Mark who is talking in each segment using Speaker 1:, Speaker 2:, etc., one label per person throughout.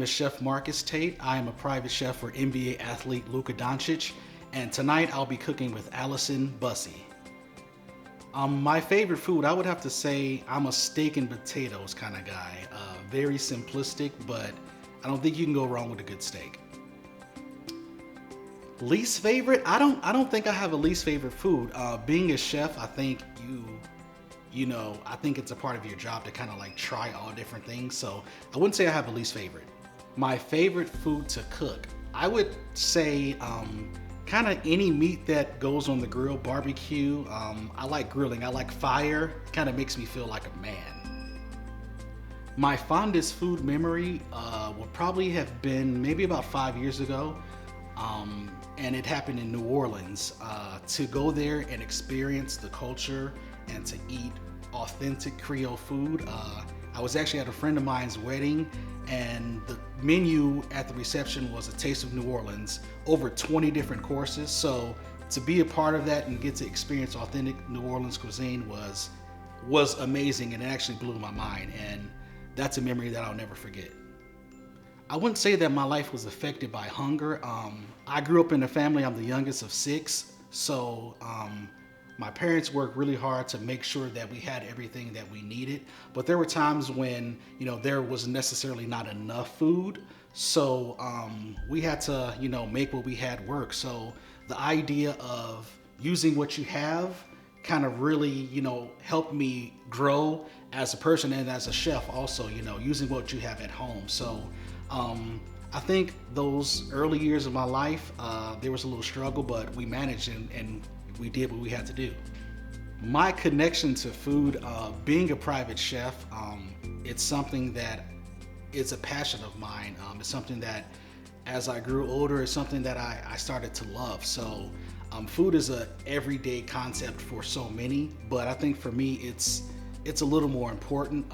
Speaker 1: name is Chef Marcus Tate. I am a private chef for NBA athlete Luka Doncic, and tonight I'll be cooking with Allyson Bussey. My favorite food, I would have to say I'm a steak and potatoes kind of guy. Very simplistic, but I don't think you can go wrong with a good steak. Least favorite? I don't think I have a least favorite food. Being a chef, I think I think it's a part of your job to kind of like try all different things. So I wouldn't say I have a least favorite. My favorite food to cook, I would say kind of any meat that goes on the grill, barbecue. I like grilling, I like fire. Kind of makes me feel like a man. My fondest food memory would probably have been maybe about 5 years ago. And it happened in New Orleans. To go there and experience the culture and to eat authentic Creole food. I was actually at a friend of mine's wedding, and the menu at the reception was a taste of New Orleans, over 20 different courses. So to be a part of that and get to experience authentic New Orleans cuisine was amazing, and it actually blew my mind, and that's a memory that I'll never forget. I wouldn't say that my life was affected by hunger. I grew up in a family, I'm the youngest of 6, so my parents worked really hard to make sure that we had everything that we needed, but there were times when, there was necessarily not enough food, so we had to, make what we had work. So the idea of using what you have kind of really, helped me grow as a person and as a chef also, using what you have at home. So I think those early years of my life, there was a little struggle, but we managed and we did what we had to do. My connection to food, being a private chef, it's something that is a passion of mine. It's something that, as I grew older, is something that I started to love. So food is a everyday concept for so many, but I think for me, it's a little more important.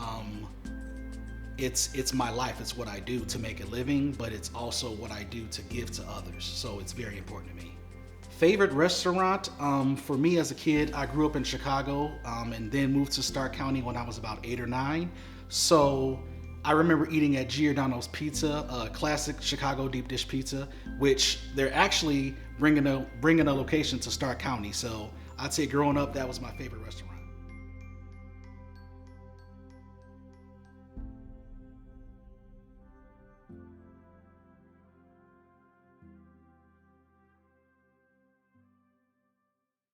Speaker 1: It's my life, it's what I do to make a living, but it's also what I do to give to others. So it's very important to me. Favorite restaurant, for me as a kid, I grew up in Chicago and then moved to Stark County when I was about 8 or 9. So I remember eating at Giordano's Pizza, a classic Chicago deep dish pizza, which they're actually bringing a location to Stark County. So I'd say growing up, that was my favorite restaurant.